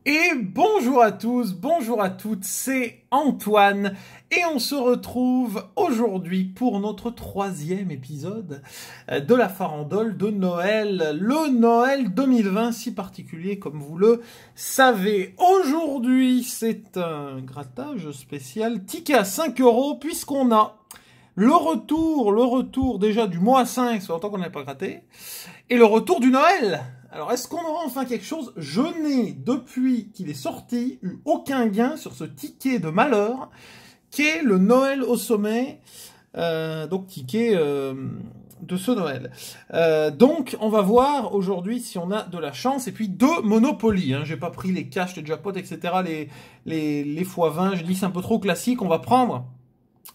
Et bonjour à tous, bonjour à toutes, c'est Antoine et on se retrouve aujourd'hui pour notre 3e épisode de la farandole de Noël, le Noël 2020 si particulier comme vous le savez. Aujourd'hui c'est un grattage spécial ticket à 5 € puisqu'on a le retour déjà du mois 5, ça fait longtemps qu'on n'avait pas gratté, et le retour du Noël. Alors, est-ce qu'on aura enfin quelque chose? Je n'ai, depuis qu'il est sorti, eu aucun gain sur ce ticket de malheur, qui est le Noël au sommet, donc ticket de ce Noël. Donc, on va voir aujourd'hui si on a de la chance, et puis 2 Monopoly. Hein. J'ai pas pris les cash, les jackpots, etc., les x20, j'ai dit c'est un peu trop classique, on va prendre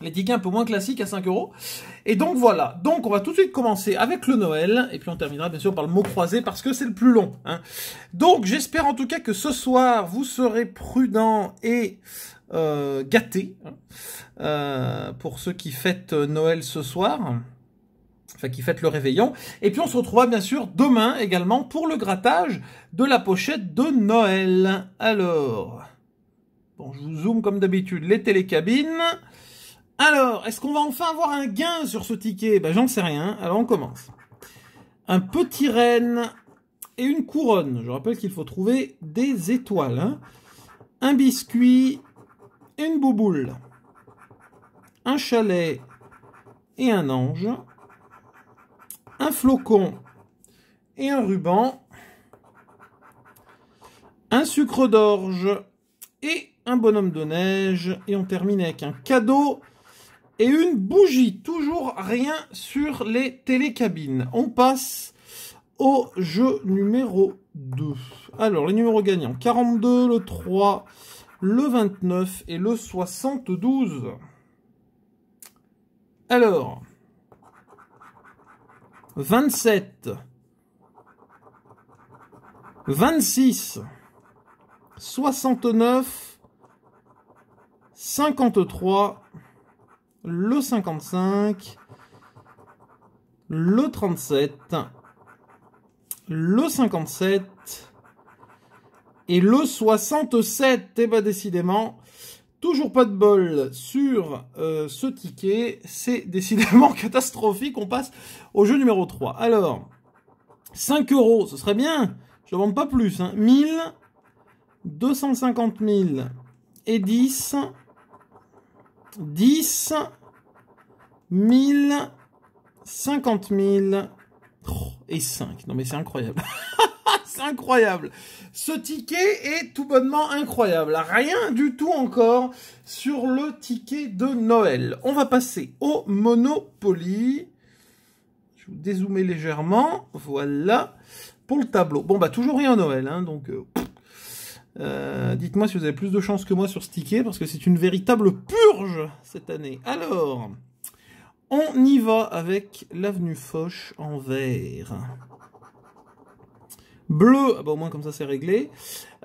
les tickets un peu moins classiques à 5 €. Et donc voilà, donc on va tout de suite commencer avec le Noël, et puis on terminera bien sûr par le mot croisé, parce que c'est le plus long. Hein. Donc j'espère en tout cas que ce soir, vous serez prudents et gâtés, pour ceux qui fêtent Noël ce soir, enfin qui fêtent le réveillon. Et puis on se retrouvera bien sûr demain également pour le grattage de la pochette de Noël. Alors, bon, je vous zoome comme d'habitude les télécabines. Alors, est-ce qu'on va enfin avoir un gain sur ce ticket? Ben, j'en sais rien. Alors, on commence. Un petit renne et une couronne. Je rappelle qu'il faut trouver des étoiles. Hein. Un biscuit et une bouboule. Un chalet et un ange. Un flocon et un ruban. Un sucre d'orge et un bonhomme de neige. Et on termine avec un cadeau et une bougie. Toujours rien sur les télécabines. On passe au jeu numéro 2. Alors, les numéros gagnants. 42, le 3, le 29 et le 72. Alors, 27, 26, 69, 53, le 55, le 37, le 57 et le 67. Et bah décidément, toujours pas de bol sur ce ticket. C'est décidément catastrophique. On passe au jeu numéro 3. Alors, 5 €, ce serait bien. Je ne demande pas plus. Hein. 1000, 250 000 et 10... 10, 1000, 50 000 et 5. Non mais c'est incroyable. C'est incroyable. Ce ticket est tout bonnement incroyable. Rien du tout encore sur le ticket de Noël. On va passer au Monopoly. Je vais vous dézoomer légèrement. Voilà. Pour le tableau. Bon bah toujours rien au Noël. Hein, donc... dites-moi si vous avez plus de chance que moi sur ce ticket, parce que c'est une véritable purge cette année. Alors, on y va avec l'avenue Foch en vert. Bleu, ah bah au moins comme ça c'est réglé.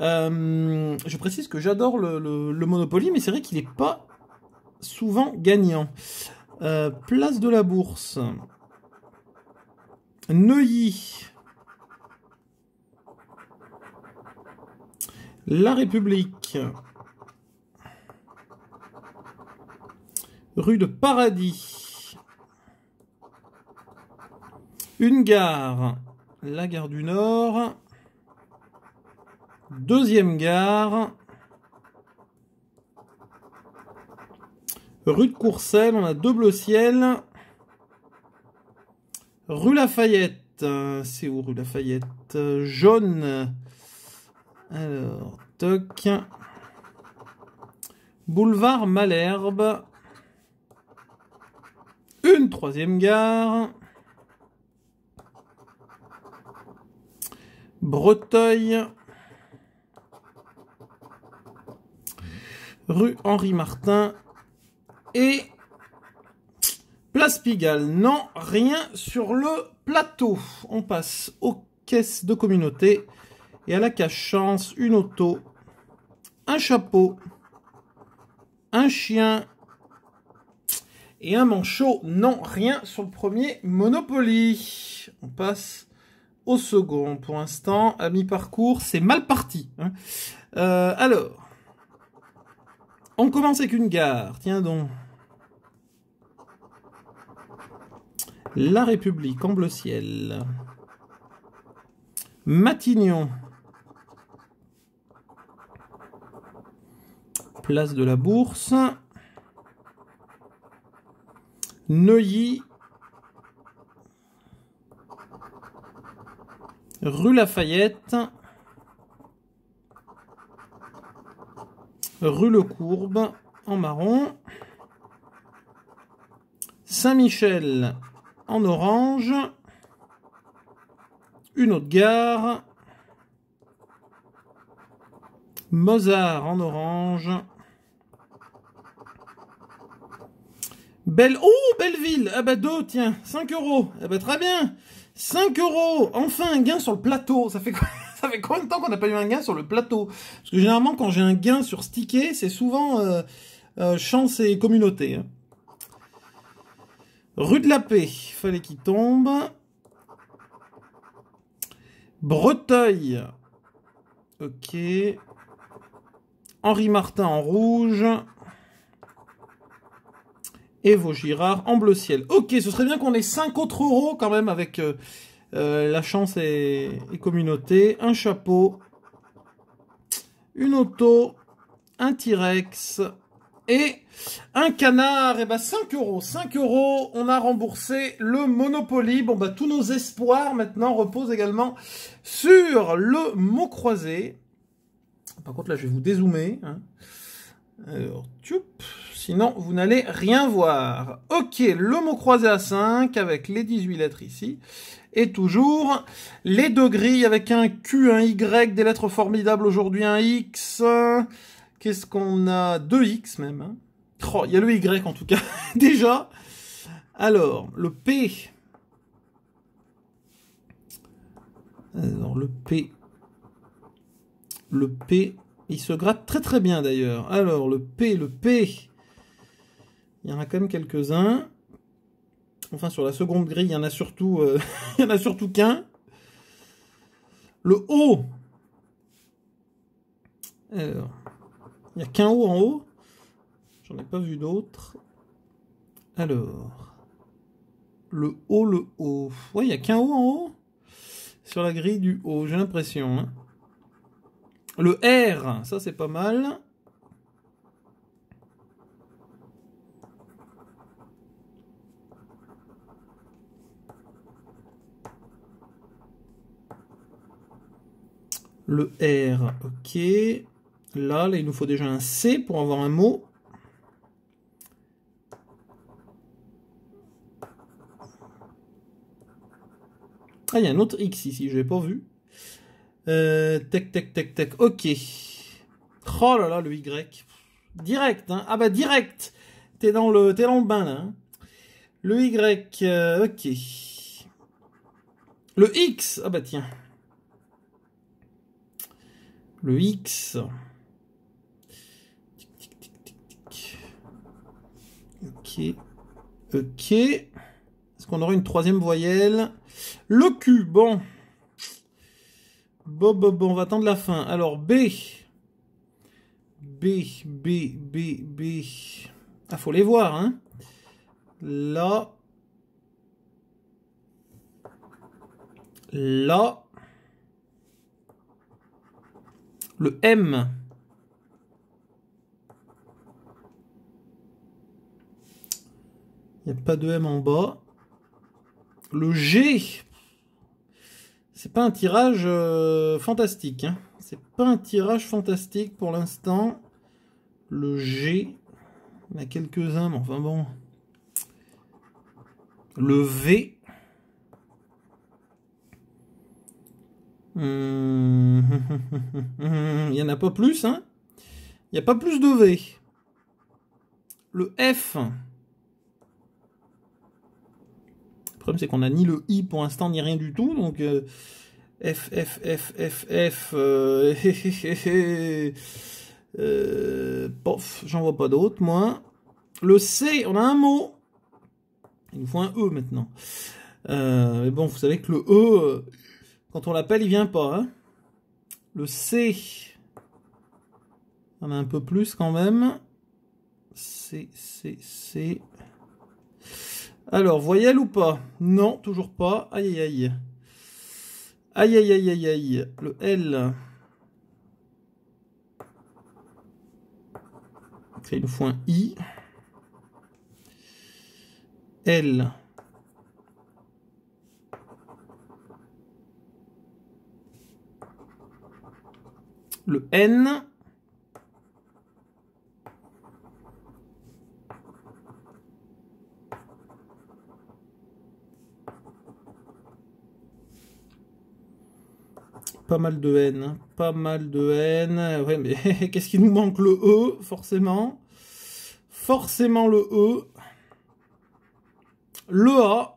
Je précise que j'adore le Monopoly, mais c'est vrai qu'il n'est pas souvent gagnant. Place de la Bourse. Neuilly. La République, rue de Paradis, une gare, la gare du Nord, 2e gare, rue de Courcelles, on a 2 bleus ciel, rue Lafayette, c'est où rue Lafayette? Jaune. Alors, toc. Boulevard Malherbe. Une 3e gare. Breteuil. Rue Henri Martin. Et Place Pigalle. Non, rien sur le plateau. On passe aux caisses de communauté. Et à la cache-chance, une auto, un chapeau, un chien et un manchot. Non, rien sur le premier Monopoly. On passe au second. Pour l'instant, à mi-parcours, c'est mal parti. Hein. Alors, on commence avec une gare. Tiens donc. La République en bleu ciel. Matignon. Place de la Bourse. Neuilly. Rue Lafayette. Rue Le Courbe en marron. Saint-Michel en orange. Une autre gare. Mozart en orange. Oh, Belleville. Ah bah 2, tiens, 5 €. Ah bah très bien. 5 €. Enfin un gain sur le plateau. Ça fait combien de temps qu'on n'a pas eu un gain sur le plateau? Parce que généralement quand j'ai un gain sur ce ticket, c'est souvent chance et communauté. Hein. Rue de la Paix, fallait qu'il tombe. Breteuil. Ok. Henri Martin en rouge. Et Vaugirard en bleu ciel. Ok, ce serait bien qu'on ait 5 autres euros quand même avec la chance et communauté. Un chapeau. Une auto. Un T-Rex. Et un canard. Et bah 5 €. 5 €. On a remboursé le Monopoly. Bon bah tous nos espoirs maintenant reposent également sur le mot croisé. Par contre là je vais vous dézoomer. Hein. Alors, tchoup. Sinon, vous n'allez rien voir. Ok, le mot croisé à 5 avec les 18 lettres ici. Et toujours les deux grilles avec un Q, un Y, des lettres formidables aujourd'hui, un X. Qu'est-ce qu'on a? 2 X même. Hein. Oh, il y a le Y en tout cas, déjà. Alors, le P. Alors, le P. Le P, il se gratte très très bien d'ailleurs. Alors, le P. Il y en a quand même quelques-uns. Enfin, sur la seconde grille, il y en a surtout, il y en a surtout qu'un. Le O. Alors, il n'y a qu'un O en haut. J'en ai pas vu d'autres. Alors, le O. Ouais, il n'y a qu'un O en haut. Sur la grille du O, j'ai l'impression. Hein. Le R, ça c'est pas mal. Le R, ok. Là, il nous faut déjà un C pour avoir un mot. Ah, il y a un autre X ici, je l'ai pas vu. Tac. Ok. Oh là là, le Y. Direct, hein. Ah bah direct. T'es dans le bain, là. Hein. Le Y, ok. Le X. Ah bah tiens. Le X. Ok. Est-ce qu'on aura une troisième voyelle? Le Q, bon. Bon, on va attendre la fin. Alors, B. Ah, faut les voir, hein. Là. Le M. Il n'y a pas de M en bas. Le G. C'est pas un tirage fantastique. Hein. C'est pas un tirage fantastique pour l'instant. Le G. Il y en a quelques-uns, mais enfin bon. Le V. Il n'y en a pas plus, hein. Il n'y a pas plus de V. Le F. Le problème, c'est qu'on n'a ni le I pour l'instant, ni rien du tout. Donc, F. Pof, j'en vois pas d'autres, moi. Le C, on a un mot. Il nous faut un E maintenant. Mais bon, vous savez que le E, quand on l'appelle, il vient pas. Hein. Le C. On a un peu plus quand même. C. Alors, voyelle ou pas? Non, toujours pas. Aïe, aïe, aïe. Aïe, aïe, aïe, aïe, aïe. Le L. Il nous faut un I. L. Le N. Pas mal de N, hein. Pas mal de N. Ouais, mais qu'est-ce qui nous manque? Le E, forcément. Forcément le E. Le A.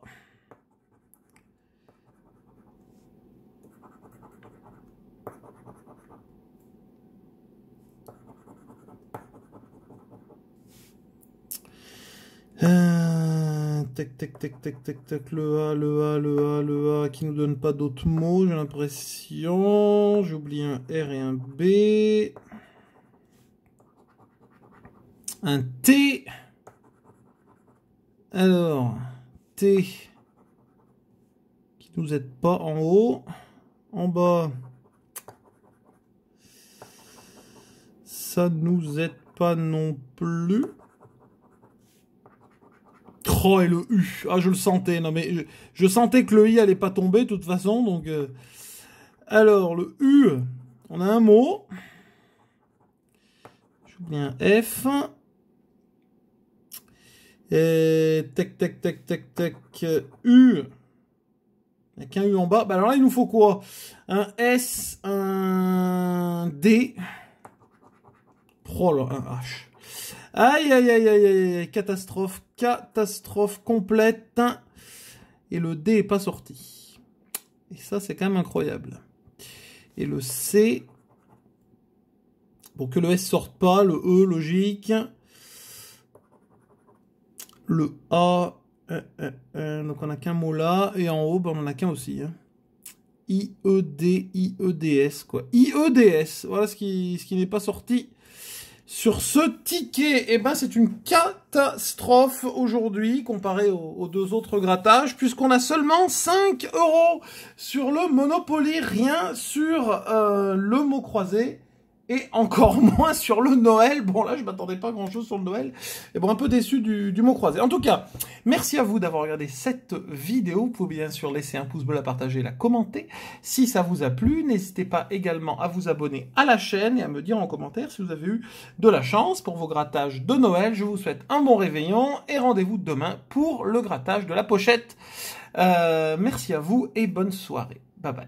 Tac, tac, tac, tac, tac, tac, le A, qui nous donne pas d'autres mots, j'ai l'impression. J'ai oublié un R et un B. Un T. Alors, T, qui nous aide pas en haut. En bas, ça nous aide pas non plus. Oh, et le U. Ah, je le sentais. Non, mais je sentais que le I allait pas tomber, de toute façon. Donc, alors, le U, on a un mot. J'oublie un F. Et tac, tac, tac, tac, tac. U. Il n'y a qu'un U en bas. Bah, alors là, il nous faut quoi? Un S, un D. Oh là, un H. Aïe, aïe, aïe, aïe, aïe, catastrophe, catastrophe complète. Et le D est pas sorti. Et ça, c'est quand même incroyable. Et le C, bon, que le S sorte pas, le E, logique. Le A, donc on n'a qu'un mot là. Et en haut, ben, on en a qu'un aussi. Hein. IED, quoi. IEDS, voilà ce qui n'est pas sorti. Sur ce ticket, eh ben, c'est une catastrophe aujourd'hui comparé aux deux autres grattages, puisqu'on a seulement 5 € sur le Monopoly, rien sur le mot croisé, et encore moins sur le Noël. Bon, là, je m'attendais pas à grand-chose sur le Noël, et bon, un peu déçu du mot croisé. En tout cas, merci à vous d'avoir regardé cette vidéo. Vous pouvez bien sûr laisser un pouce bleu, la partager, la commenter si ça vous a plu. N'hésitez pas également à vous abonner à la chaîne et à me dire en commentaire si vous avez eu de la chance pour vos grattages de Noël. Je vous souhaite un bon réveillon et rendez-vous demain pour le grattage de la pochette. Merci à vous et bonne soirée. Bye bye.